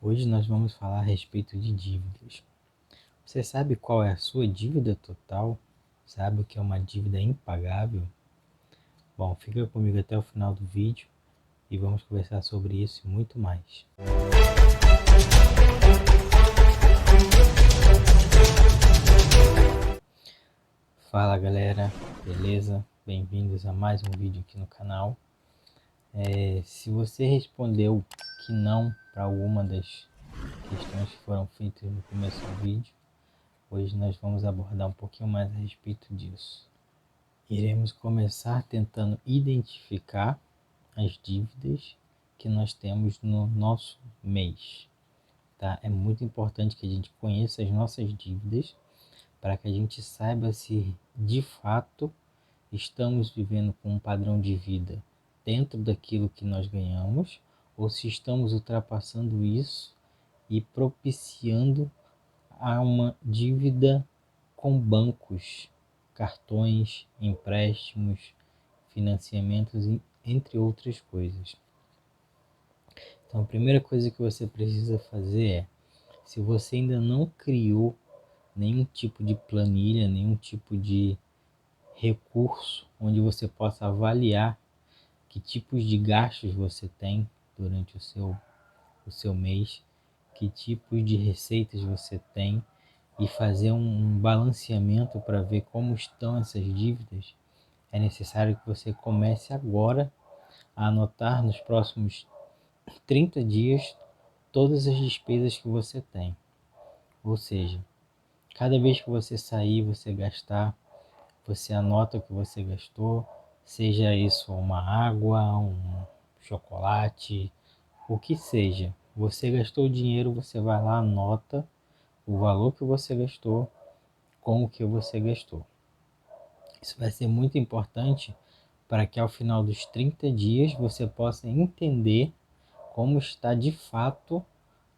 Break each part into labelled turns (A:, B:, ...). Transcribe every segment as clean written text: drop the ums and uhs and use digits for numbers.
A: Hoje nós vamos falar a respeito de dívidas. Você sabe qual é a sua dívida total? Sabe o que é uma dívida impagável? Bom, fica comigo até o final do vídeo e vamos conversar sobre isso e muito mais. Fala galera, beleza? Bem-vindos a mais um vídeo aqui no canal. Se você respondeu que não para alguma das questões que foram feitas no começo do vídeo, hoje nós vamos abordar um pouquinho mais a respeito disso. Iremos começar tentando identificar as dívidas que nós temos no nosso mês, tá? É muito importante que a gente conheça as nossas dívidas para que a gente saiba se de fato estamos vivendo com um padrão de vida dentro daquilo que nós ganhamos ou se estamos ultrapassando isso e propiciando a uma dívida com bancos, cartões, empréstimos, financiamentos, entre outras coisas. Então, a primeira coisa que você precisa fazer é, se você ainda não criou nenhum tipo de planilha, nenhum tipo de recurso onde você possa avaliar que tipos de gastos você tem durante o seu mês, que tipos de receitas você tem e fazer um balanceamento para ver como estão essas dívidas, é necessário que você comece agora a anotar nos próximos 30 dias todas as despesas que você tem. Ou seja, cada vez que você sair, você gastar, você anota o que você gastou, seja isso uma água, um chocolate, o que seja. Você gastou dinheiro, você vai lá, anota o valor que você gastou com o que você gastou. Isso vai ser muito importante para que ao final dos 30 dias você possa entender como está de fato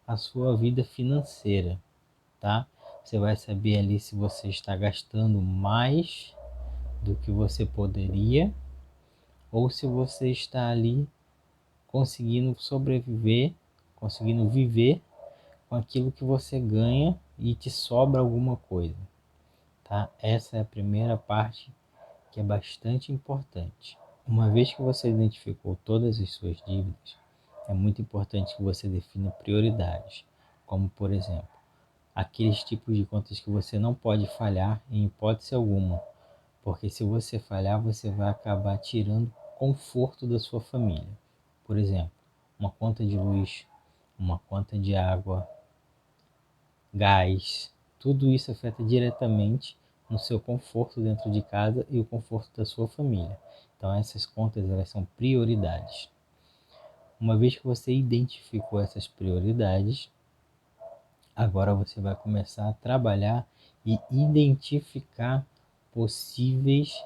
A: a sua vida financeira, tá? Você vai saber ali se você está gastando mais do que você poderia ou se você está ali conseguindo sobreviver, conseguindo viver com aquilo que você ganha e te sobra alguma coisa, tá? Essa é a primeira parte que é bastante importante. Uma vez que você identificou todas as suas dívidas, é muito importante que você defina prioridades, como por exemplo, aqueles tipos de contas que você não pode falhar em hipótese alguma, porque se você falhar, você vai acabar tirando conforto da sua família. Por exemplo, uma conta de luz, uma conta de água, gás, tudo isso afeta diretamente no seu conforto dentro de casa e o conforto da sua família. Então essas contas elas são prioridades. Uma vez que você identificou essas prioridades, agora você vai começar a trabalhar e identificar possíveis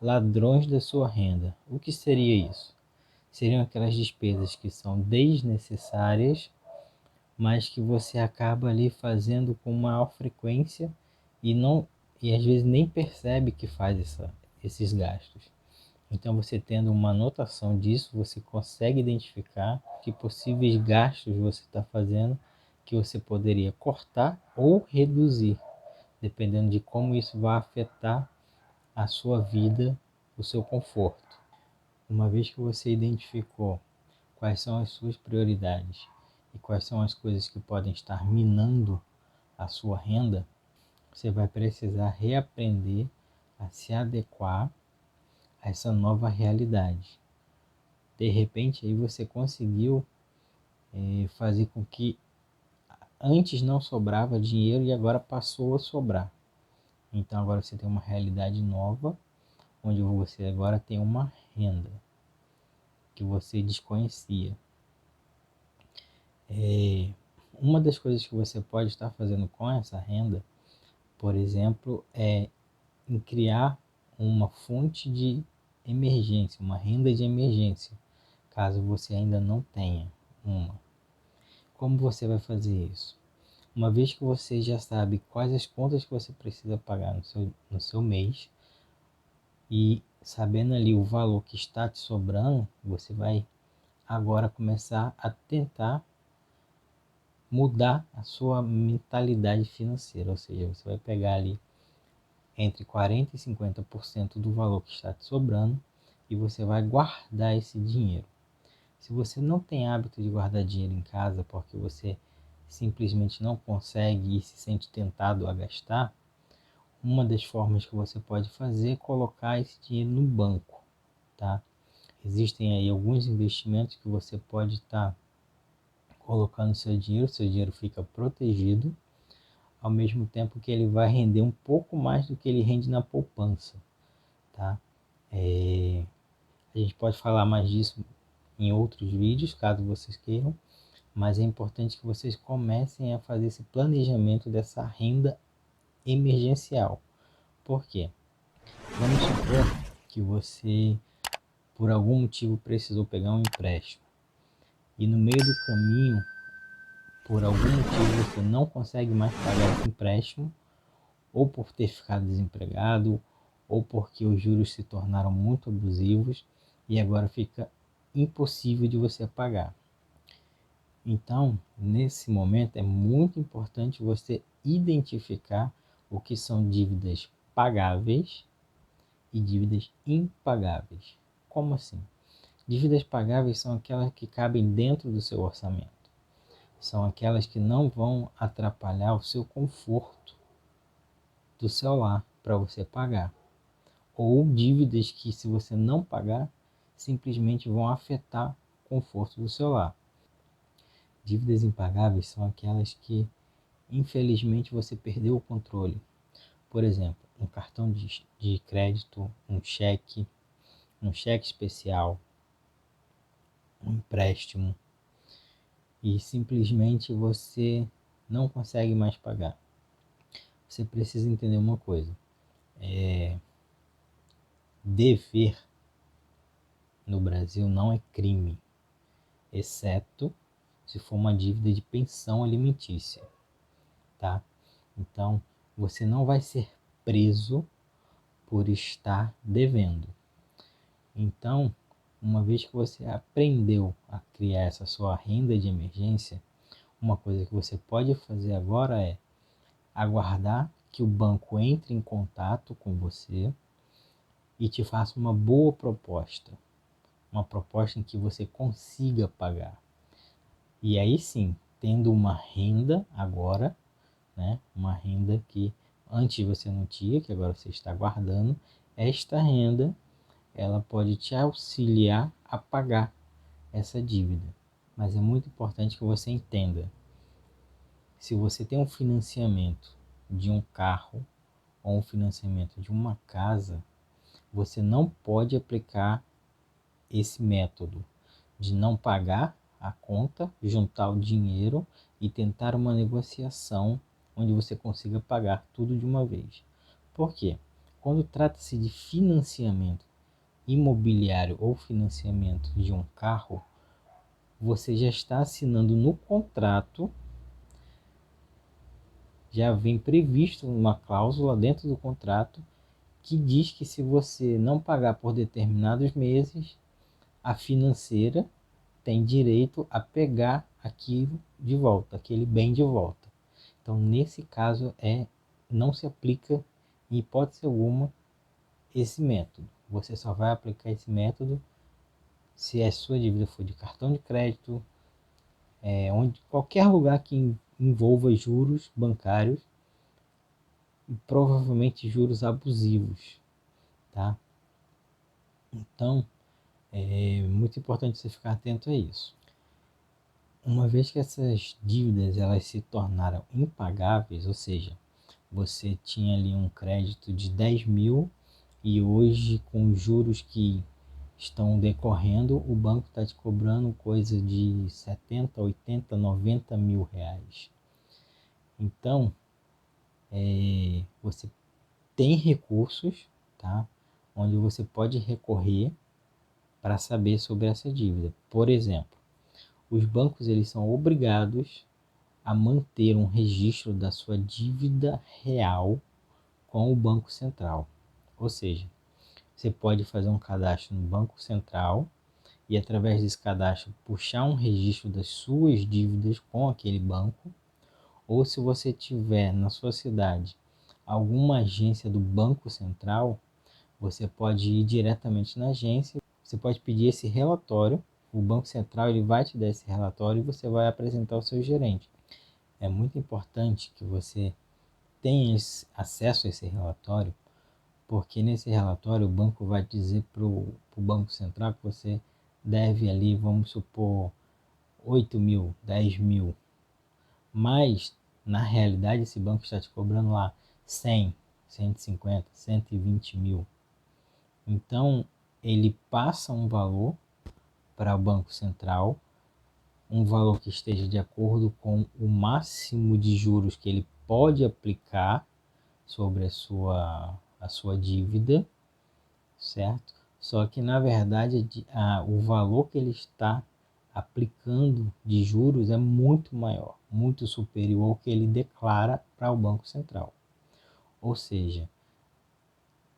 A: ladrões da sua renda. O que seria isso? Seriam aquelas despesas que são desnecessárias, mas que você acaba ali fazendo com maior frequência e não e às vezes nem percebe que faz esses gastos. Então você tendo uma anotação disso, você consegue identificar que possíveis gastos você está fazendo que você poderia cortar ou reduzir, dependendo de como isso vai afetar a sua vida, o seu conforto. Uma vez que você identificou quais são as suas prioridades e quais são as coisas que podem estar minando a sua renda, você vai precisar reaprender a se adequar a essa nova realidade. De repente aí você conseguiu fazer com que antes não sobrava dinheiro e agora passou a sobrar. Então agora você tem uma realidade nova, onde você agora tem uma renda que você desconhecia. Uma das coisas que você pode estar fazendo com essa renda, por exemplo, é em criar uma fonte de emergência, uma renda de emergência, caso você ainda não tenha uma. Como você vai fazer isso? Uma vez que você já sabe quais as contas que você precisa pagar no seu mês e sabendo ali o valor que está te sobrando, você vai agora começar a tentar mudar a sua mentalidade financeira, ou seja, você vai pegar ali entre 40% e 50% do valor que está te sobrando e você vai guardar esse dinheiro. Se você não tem hábito de guardar dinheiro em casa porque você simplesmente não consegue e se sente tentado a gastar, uma das formas que você pode fazer é colocar esse dinheiro no banco, tá? Existem aí alguns investimentos que você pode estar colocando seu dinheiro fica protegido, ao mesmo tempo que ele vai render um pouco mais do que ele rende na poupança, tá? A gente pode falar mais disso em outros vídeos, caso vocês queiram, mas é importante que vocês comecem a fazer esse planejamento dessa renda emergencial. Por quê? Vamos supor que você, por algum motivo, precisou pegar um empréstimo e no meio do caminho, por algum motivo, você não consegue mais pagar esse empréstimo, ou por ter ficado desempregado, ou porque os juros se tornaram muito abusivos e agora fica impossível de você pagar. Então, nesse momento é muito importante você identificar o que são dívidas pagáveis e dívidas impagáveis. Como assim? Dívidas pagáveis são aquelas que cabem dentro do seu orçamento. São aquelas que não vão atrapalhar o seu conforto do seu lar para você pagar. Ou dívidas que, se você não pagar, simplesmente vão afetar o conforto do seu lar. Dívidas impagáveis são aquelas que, infelizmente, você perdeu o controle. Por exemplo, um cartão de crédito, um cheque especial, um empréstimo, e simplesmente você não consegue mais pagar. Você precisa entender uma coisa: dever no Brasil não é crime, exceto se for uma dívida de pensão alimentícia, tá? Então, você não vai ser preso por estar devendo. Então, uma vez que você aprendeu a criar essa sua renda de emergência, uma coisa que você pode fazer agora é aguardar que o banco entre em contato com você e te faça uma boa proposta. Uma proposta em que você consiga pagar. E aí sim, tendo uma renda agora, né? Uma renda que antes você não tinha, que agora você está guardando, esta renda ela pode te auxiliar a pagar essa dívida. Mas é muito importante que você entenda: se você tem um financiamento de um carro ou um financiamento de uma casa, você não pode aplicar esse método de não pagar a conta, juntar o dinheiro e tentar uma negociação onde você consiga pagar tudo de uma vez. Por quê? Quando trata-se de financiamento imobiliário ou financiamento de um carro, você já está assinando no contrato, já vem previsto uma cláusula dentro do contrato que diz que se você não pagar por determinados meses, a financeira tem direito a pegar aquilo de volta, aquele bem de volta. Então, nesse caso, não se aplica em hipótese alguma esse método. Você só vai aplicar esse método se a sua dívida for de cartão de crédito, onde qualquer lugar que envolva juros bancários e provavelmente juros abusivos, tá? Então, é muito importante você ficar atento a isso. Uma vez que essas dívidas elas se tornaram impagáveis, ou seja, você tinha ali um crédito de 10 mil e hoje, com os juros que estão decorrendo, o banco está te cobrando coisa de 70, 80, 90 mil reais. Então, você tem recursos, tá? Onde você pode recorrer para saber sobre essa dívida. Por exemplo, os bancos eles são obrigados a manter um registro da sua dívida real com o Banco Central. Ou seja, você pode fazer um cadastro no Banco Central e através desse cadastro puxar um registro das suas dívidas com aquele banco, ou se você tiver na sua cidade alguma agência do Banco Central, você pode ir diretamente na agência, você pode pedir esse relatório, o Banco Central ele vai te dar esse relatório e você vai apresentar ao seu gerente. É muito importante que você tenha acesso a esse relatório, porque nesse relatório o banco vai dizer para o Banco Central que você deve ali, vamos supor, 8 mil, 10 mil, mas na realidade esse banco está te cobrando lá 100, 150, 120 mil. Então ele passa um valor para o Banco Central, um valor que esteja de acordo com o máximo de juros que ele pode aplicar sobre a sua dívida, certo? Só que na verdade o valor que ele está aplicando de juros é muito maior, muito superior ao que ele declara para o Banco Central. Ou seja,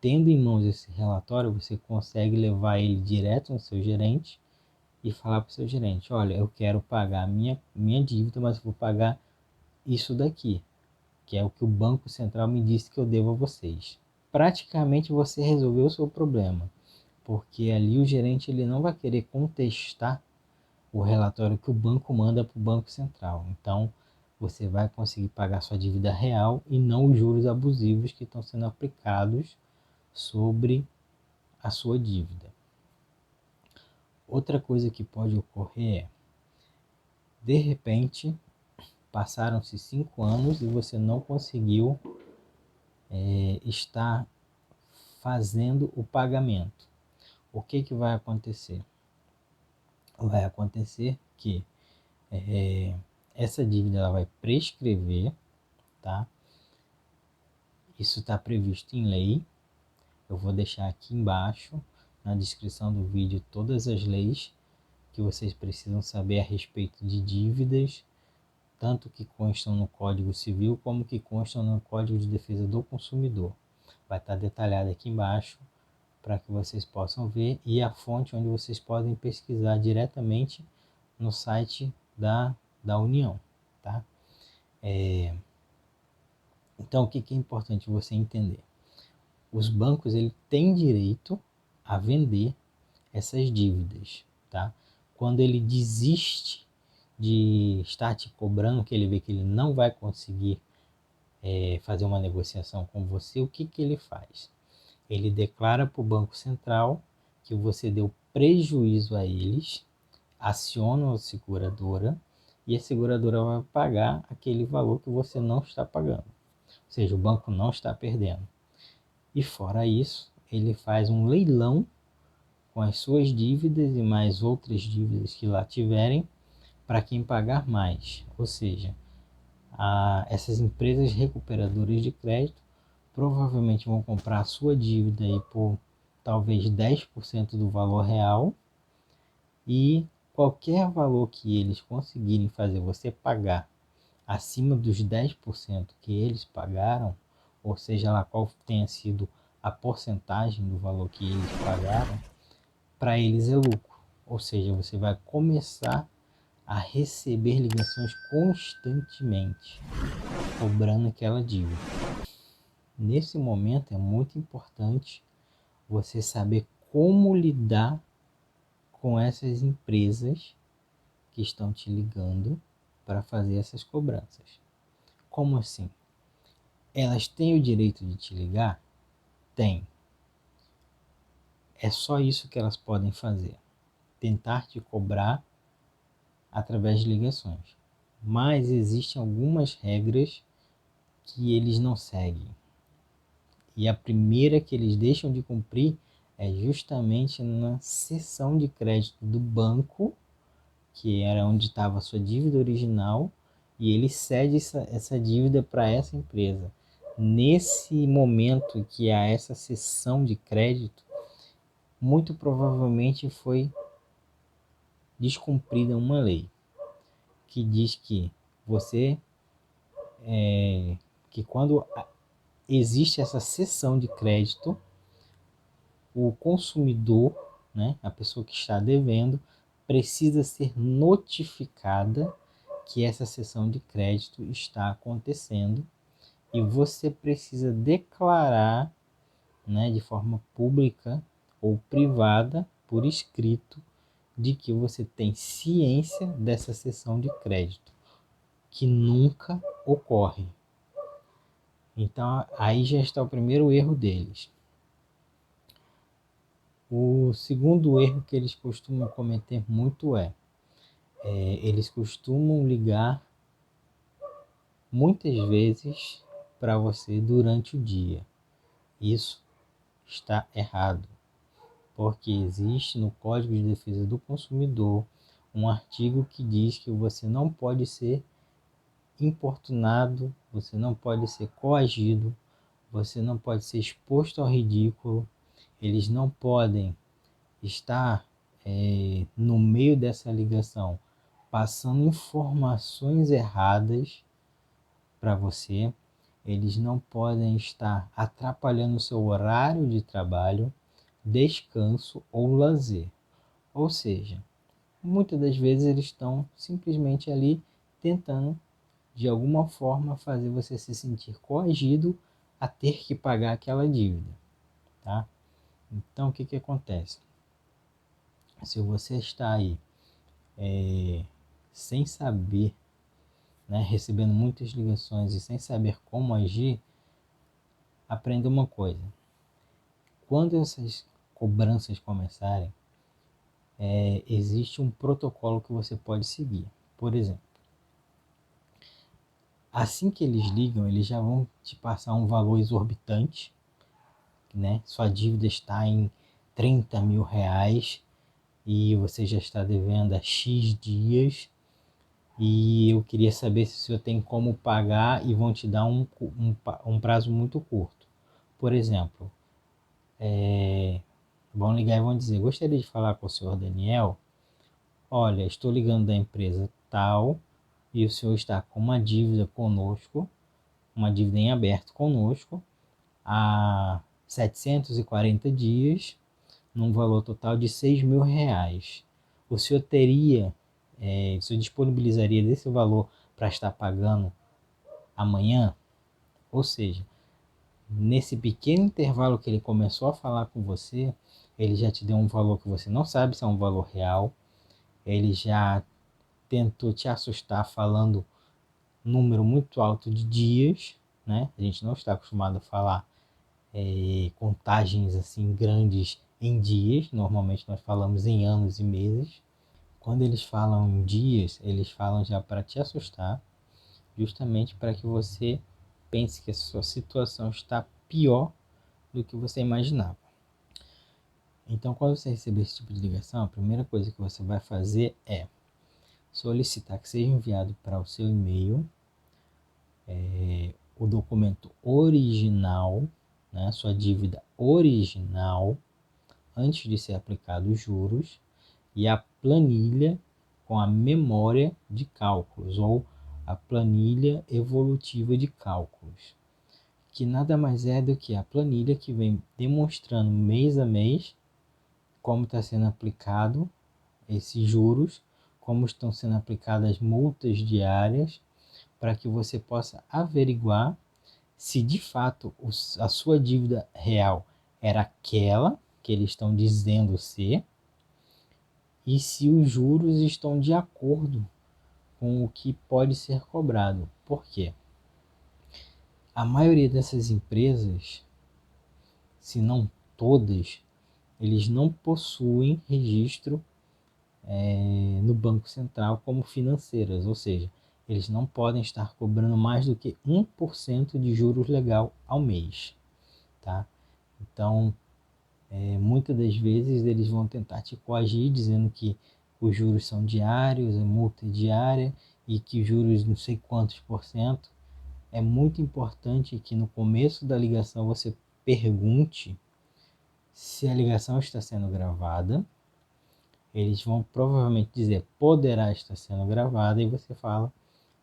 A: tendo em mãos esse relatório, você consegue levar ele direto no seu gerente e falar para o seu gerente, olha, eu quero pagar minha dívida, mas vou pagar isso daqui, que é o que o Banco Central me disse que eu devo a vocês. Praticamente você resolveu o seu problema, porque ali o gerente ele não vai querer contestar o relatório que o banco manda para o Banco Central. Então, você vai conseguir pagar sua dívida real e não os juros abusivos que estão sendo aplicados sobre a sua dívida. Outra coisa que pode ocorrer é, de repente, passaram-se 5 anos e você não conseguiu estar fazendo o pagamento. O que vai acontecer? Vai acontecer que essa dívida ela vai prescrever, tá? Isso está previsto em lei. Eu vou deixar aqui embaixo na descrição do vídeo todas as leis que vocês precisam saber a respeito de dívidas, tanto que constam no Código Civil como que constam no Código de Defesa do Consumidor. Vai estar detalhado aqui embaixo para que vocês possam ver, e a fonte onde vocês podem pesquisar diretamente no site da União, tá? Então, o que é importante você entender? Os bancos ele têm direito a vender essas dívidas, tá? Quando ele desiste de estar te cobrando, que ele vê que ele não vai conseguir fazer uma negociação com você, o que ele faz? Ele declara para o Banco Central que você deu prejuízo a eles, aciona a seguradora e a seguradora vai pagar aquele valor que você não está pagando. Ou seja, o banco não está perdendo. E fora isso, ele faz um leilão com as suas dívidas e mais outras dívidas que lá tiverem para quem pagar mais. Ou seja, essas empresas recuperadoras de crédito provavelmente vão comprar a sua dívida aí por talvez 10% do valor real, e qualquer valor que eles conseguirem fazer você pagar acima dos 10% que eles pagaram, ou seja lá qual tenha sido a porcentagem do valor que eles pagaram, para eles é lucro. Ou seja, você vai começar a receber ligações constantemente, cobrando aquela dívida. Nesse momento é muito importante você saber como lidar com essas empresas que estão te ligando para fazer essas cobranças. Como assim? Elas têm o direito de te ligar? Tem. É só isso que elas podem fazer. Tentar te cobrar através de ligações. Mas existem algumas regras que eles não seguem. E a primeira que eles deixam de cumprir é justamente na seção de crédito do banco, que era onde estava a sua dívida original, e ele cede essa dívida para essa empresa. Nesse momento que há essa seção de crédito, muito provavelmente foi descumprida uma lei que diz que que quando existe essa cessão de crédito, o consumidor né? A pessoa que está devendo precisa ser notificada que essa cessão de crédito está acontecendo e você precisa declarar, né, de forma pública ou privada, por escrito, de que você tem ciência dessa cessão de crédito, que nunca ocorre. Então, aí já está o primeiro erro deles. O segundo erro que eles costumam cometer muito eles costumam ligar muitas vezes para você durante o dia. Isso está errado, porque existe no Código de Defesa do Consumidor um artigo que diz que você não pode ser importunado, você não pode ser coagido, você não pode ser exposto ao ridículo, eles não podem estar no meio dessa ligação passando informações erradas para você, eles não podem estar atrapalhando o seu horário de trabalho, descanso ou lazer. Ou seja, muitas das vezes eles estão simplesmente ali tentando de alguma forma fazer você se sentir coagido a ter que pagar aquela dívida, tá? Então o que que acontece? Se você está aí sem saber, né, recebendo muitas ligações e sem saber como agir, aprenda uma coisa. Quando essas cobranças começarem, existe um protocolo que você pode seguir. Por exemplo, assim que eles ligam, eles já vão te passar um valor exorbitante, né? Sua dívida está em 30 mil reais e você já está devendo há X dias e eu queria saber se o senhor tem como pagar e vão te dar um prazo muito curto. Por exemplo, vão ligar e vão dizer, gostaria de falar com o senhor Daniel. Olha, estou ligando da empresa tal e o senhor está com uma dívida conosco, uma dívida em aberto conosco, há 740 dias, num valor total de 6 mil reais. O senhor o senhor disponibilizaria desse valor para estar pagando amanhã? Ou seja, nesse pequeno intervalo que ele começou a falar com você, ele já te deu um valor que você não sabe se é um valor real, ele já tentou te assustar falando um número muito alto de dias, né? A gente não está acostumado a falar contagens assim grandes em dias, normalmente nós falamos em anos e meses. Quando eles falam em dias, eles falam já para te assustar, justamente para que você pense que a sua situação está pior do que você imaginava. Então, quando você receber esse tipo de ligação, a primeira coisa que você vai fazer é solicitar que seja enviado para o seu e-mail o documento original, né, sua dívida original, antes de ser aplicado os juros, e a planilha com a memória de cálculos, ou a planilha evolutiva de cálculos, que nada mais é do que a planilha que vem demonstrando mês a mês como está sendo aplicado esses juros, como estão sendo aplicadas multas diárias, para que você possa averiguar se de fato a sua dívida real era aquela que eles estão dizendo ser e se os juros estão de acordo com o que pode ser cobrado. Por quê? A maioria dessas empresas, se não todas, eles não possuem registro no Banco Central como financeiras, ou seja, eles não podem estar cobrando mais do que 1% de juros legal ao mês, tá? Então, muitas das vezes eles vão tentar te coagir dizendo que os juros são diários, a multa é diária e que juros não sei quantos por cento. É muito importante que no começo da ligação você pergunte se a ligação está sendo gravada. Eles vão provavelmente dizer poderá estar sendo gravada e você fala,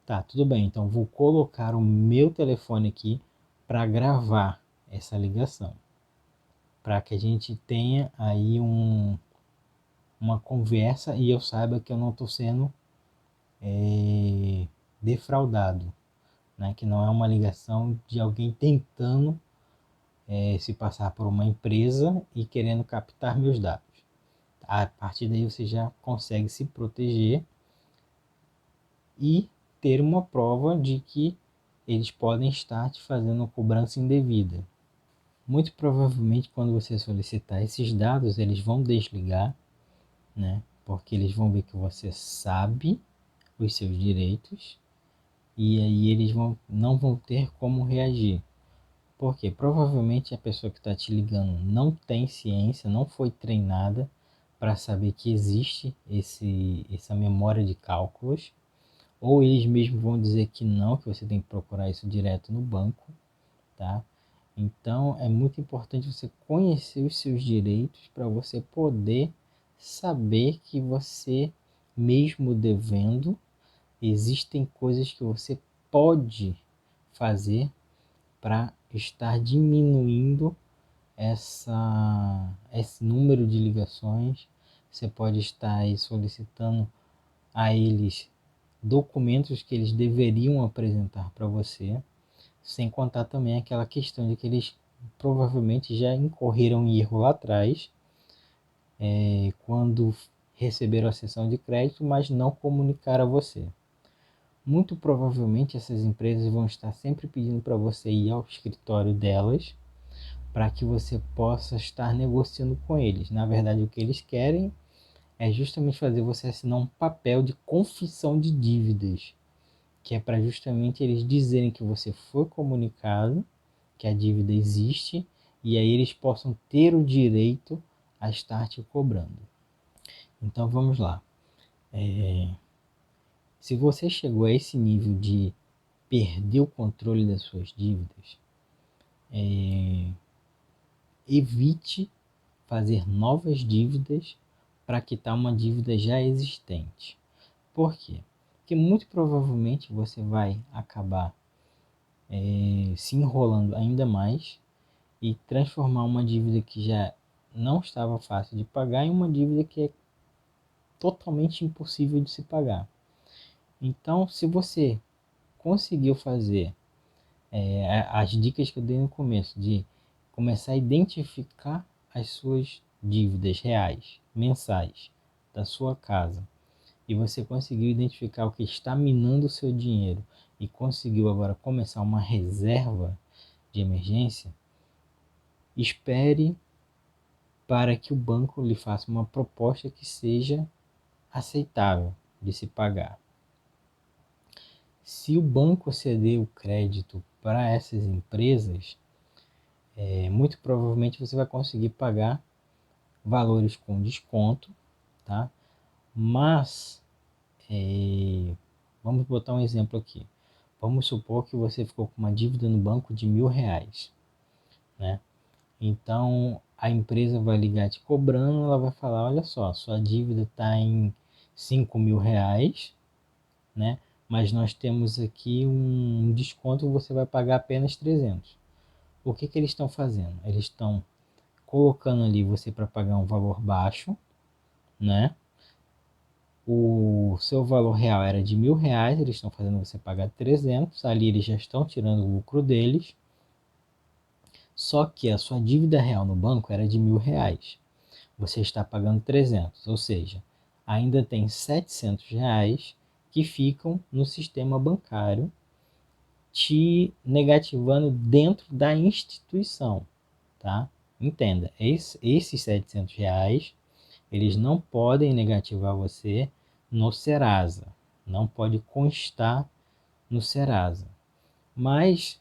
A: tá, tudo bem, então vou colocar o meu telefone aqui para gravar essa ligação, para que a gente tenha aí uma conversa e eu saiba que eu não estou sendo defraudado, né? Que não é uma ligação de alguém tentando se passar por uma empresa e querendo captar meus dados. A partir daí você já consegue se proteger e ter uma prova de que eles podem estar te fazendo uma cobrança indevida. Muito provavelmente, quando você solicitar esses dados, eles vão desligar, né? Porque eles vão ver que você sabe os seus direitos e aí eles não vão ter como reagir. Porque provavelmente a pessoa que está te ligando não tem ciência, não foi treinada para saber que existe essa memória de cálculos, ou eles mesmos vão dizer que não, que você tem que procurar isso direto no banco, tá? Então é muito importante você conhecer os seus direitos para você poder saber que você, mesmo devendo, existem coisas que você pode fazer para estar diminuindo esse número de ligações. Você pode estar aí solicitando a eles documentos que eles deveriam apresentar para você, sem contar também aquela questão de que eles provavelmente já incorreram em erro lá atrás, quando receberam a sessão de crédito, mas não comunicaram a você. Muito provavelmente essas empresas vão estar sempre pedindo para você ir ao escritório delas para que você possa estar negociando com eles. Na verdade, o que eles querem é justamente fazer você assinar um papel de confissão de dívidas, que é para justamente eles dizerem que você foi comunicado, que a dívida existe, e aí eles possam ter o direito a estar te cobrando. Então vamos lá. Se você chegou a esse nível de perder o controle das suas dívidas, evite fazer novas dívidas para quitar uma dívida já existente. Por quê? Porque muito provavelmente você vai acabar se enrolando ainda mais e transformar uma dívida que já não estava fácil de pagar em uma dívida que é totalmente impossível de se pagar. Então, se você conseguiu fazer as dicas que eu dei no começo, de começar a identificar as suas dívidas reais, mensais, da sua casa, e você conseguiu identificar o que está minando o seu dinheiro e conseguiu agora começar uma reserva de emergência, espere para que o banco lhe faça uma proposta que seja aceitável de se pagar. Se o banco ceder o crédito para essas empresas, muito provavelmente você vai conseguir pagar valores com desconto, tá? Mas, vamos botar um exemplo aqui. Vamos supor que você ficou com uma dívida no banco de R$ 1.000, né? Então, a empresa vai ligar te cobrando, ela vai falar, olha só, sua dívida está em R$ 5.000, né? Mas nós temos aqui um desconto, você vai pagar apenas 300. O que que eles estão fazendo? Eles estão colocando ali você para pagar um valor baixo, né? O seu valor real era de R$ 1.000, eles estão fazendo você pagar 300, ali eles já estão tirando o lucro deles, só que a sua dívida real no banco era de R$ 1.000, você está pagando 300, ou seja, ainda tem R$ 700 que ficam no sistema bancário te negativando dentro da instituição, tá? Entenda, esses R$ 700 eles não podem negativar você no Serasa, não pode constar no Serasa. Mas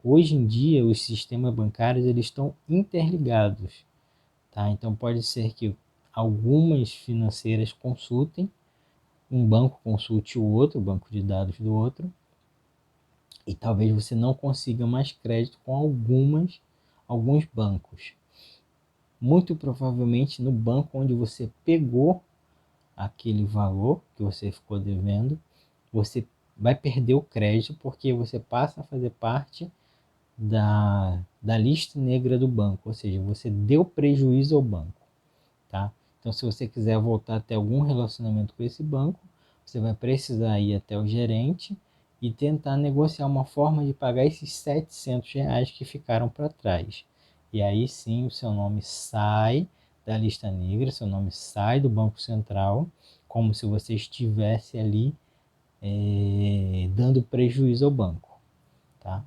A: hoje em dia os sistemas bancários eles estão interligados, tá? Então pode ser que algumas financeiras consultem, um banco consulte o outro, o banco de dados do outro, e talvez você não consiga mais crédito com alguns bancos. Muito provavelmente no banco onde você pegou aquele valor que você ficou devendo, você vai perder o crédito porque você passa a fazer parte da lista negra do banco, ou seja, você deu prejuízo ao banco, tá? Então, se você quiser voltar a ter algum relacionamento com esse banco, você vai precisar ir até o gerente e tentar negociar uma forma de pagar esses R$ 700 que ficaram para trás. E aí sim o seu nome sai da lista negra, seu nome sai do Banco Central, como se você estivesse ali dando prejuízo ao banco, tá?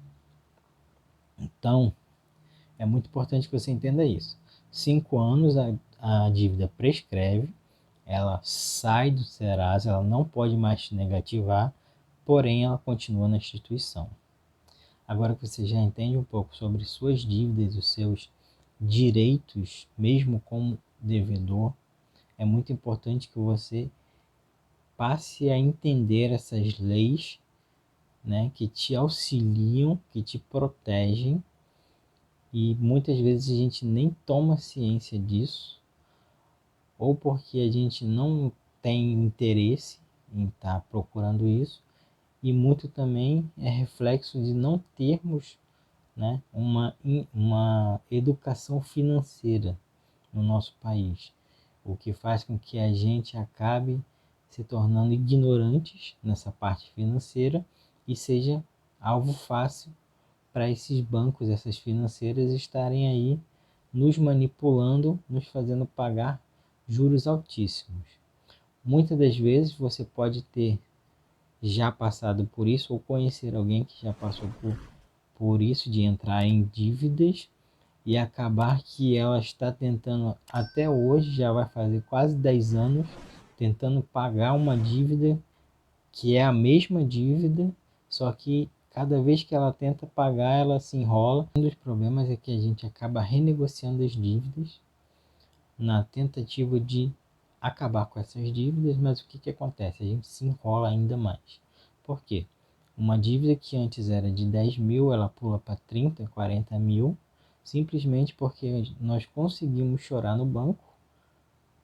A: Então, é muito importante que você entenda isso. 5 anos a dívida prescreve, ela sai do Serasa, ela não pode mais te negativar, porém ela continua na instituição. Agora que você já entende um pouco sobre suas dívidas, os seus direitos, mesmo como devedor, é muito importante que você passe a entender essas leis, né, que te auxiliam, que te protegem, e muitas vezes a gente nem toma ciência disso, ou porque a gente não tem interesse em estar procurando isso, e muito também é reflexo de não termos, né, uma educação financeira no nosso país, o que faz com que a gente acabe se tornando ignorantes nessa parte financeira e seja alvo fácil para esses bancos, essas financeiras estarem aí nos manipulando, nos fazendo pagar juros altíssimos. Muitas das vezes você pode ter já passado por isso ou conhecer alguém que já passou por isso, de entrar em dívidas e acabar que ela está tentando até hoje, já vai fazer quase 10 anos, tentando pagar uma dívida que é a mesma dívida, só que cada vez que ela tenta pagar, ela se enrola. Um dos problemas é que a gente acaba renegociando as dívidas na tentativa de acabar com essas dívidas, mas o que, que acontece? A gente se enrola ainda mais. Por quê? Uma dívida que antes era de 10 mil, ela pula para 30, 40 mil, simplesmente porque nós conseguimos chorar no banco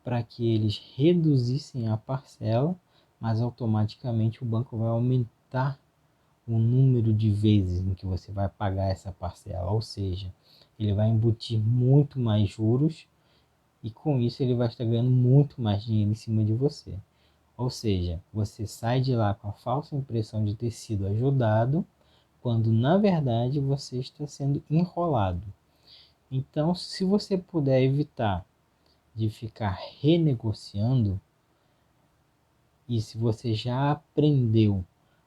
A: para que eles reduzissem a parcela, mas automaticamente o banco vai aumentar o número de vezes em que você vai pagar essa parcela, ou seja, ele vai embutir muito mais juros e com isso ele vai estar ganhando muito mais dinheiro em cima de você. Ou seja, você sai de lá com a falsa impressão de ter sido ajudado, quando na verdade você está sendo enrolado. Então, se você puder evitar de ficar renegociando, e se você já aprendeu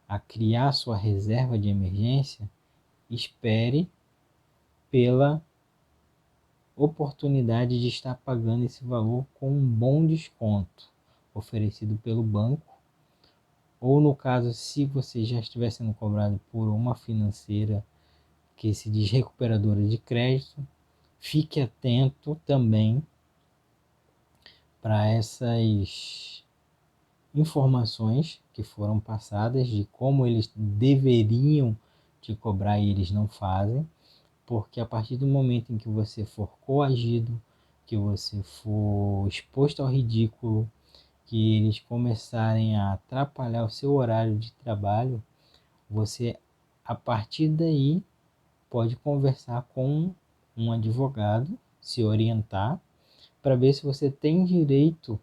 A: a criar sua reserva de emergência, espere pela oportunidade de estar pagando esse valor com um bom desconto oferecido pelo banco, ou no caso, se você já estiver sendo cobrado por uma financeira que se diz recuperadora de crédito, fique atento também para essas informações que foram passadas de como eles deveriam te cobrar e eles não fazem, porque a partir do momento em que você for coagido, que você for exposto ao ridículo, que eles começarem a atrapalhar o seu horário de trabalho, você a partir daí pode conversar com um advogado, se orientar para ver se você tem direito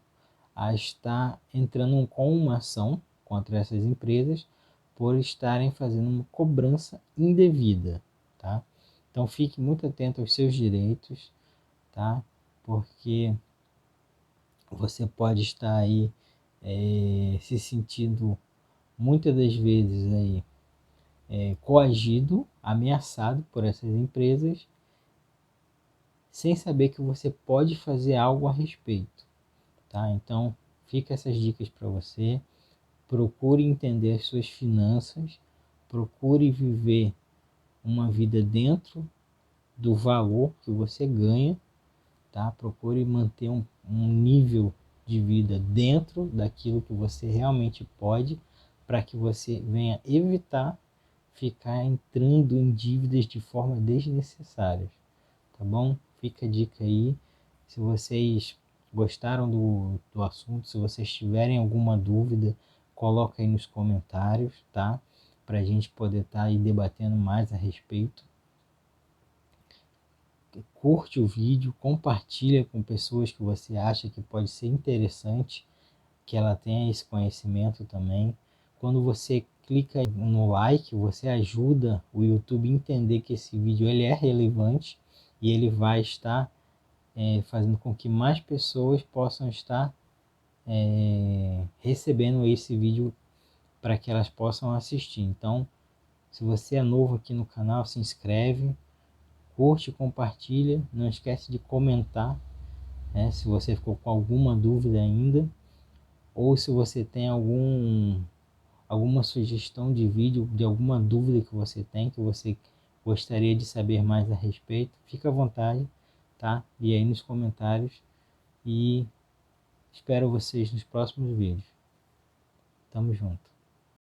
A: a estar entrando com uma ação contra essas empresas por estarem fazendo uma cobrança indevida, tá? Então fique muito atento aos seus direitos, tá? Porque você pode estar aí se sentindo muitas das vezes aí coagido, ameaçado por essas empresas, sem saber que você pode fazer algo a respeito, tá? Então fica essas dicas para você. Procure entender as suas finanças, procure viver uma vida dentro do valor que você ganha, tá? Procure manter um nível de vida dentro daquilo que você realmente pode, para que você venha evitar ficar entrando em dívidas de forma desnecessária, tá bom? Fica a dica aí. Se vocês gostaram do assunto, se vocês tiverem alguma dúvida, coloca aí nos comentários, tá? Para a gente poder estar aí debatendo mais a respeito. curte o vídeo, compartilha com pessoas que você acha que pode ser interessante, que ela tenha esse conhecimento também. Quando você clica no like, você ajuda o YouTube a entender que esse vídeo ele é relevante e ele vai estar fazendo com que mais pessoas possam estar recebendo esse vídeo para que elas possam assistir. Então, se você é novo aqui no canal, se inscreve, curte, compartilha, não esquece de comentar, né, se você ficou com alguma dúvida ainda, ou se você tem alguma sugestão de vídeo, de alguma dúvida que você tem, que você gostaria de saber mais a respeito, fica à vontade, tá? E aí nos comentários, e espero vocês nos próximos vídeos. Tamo junto.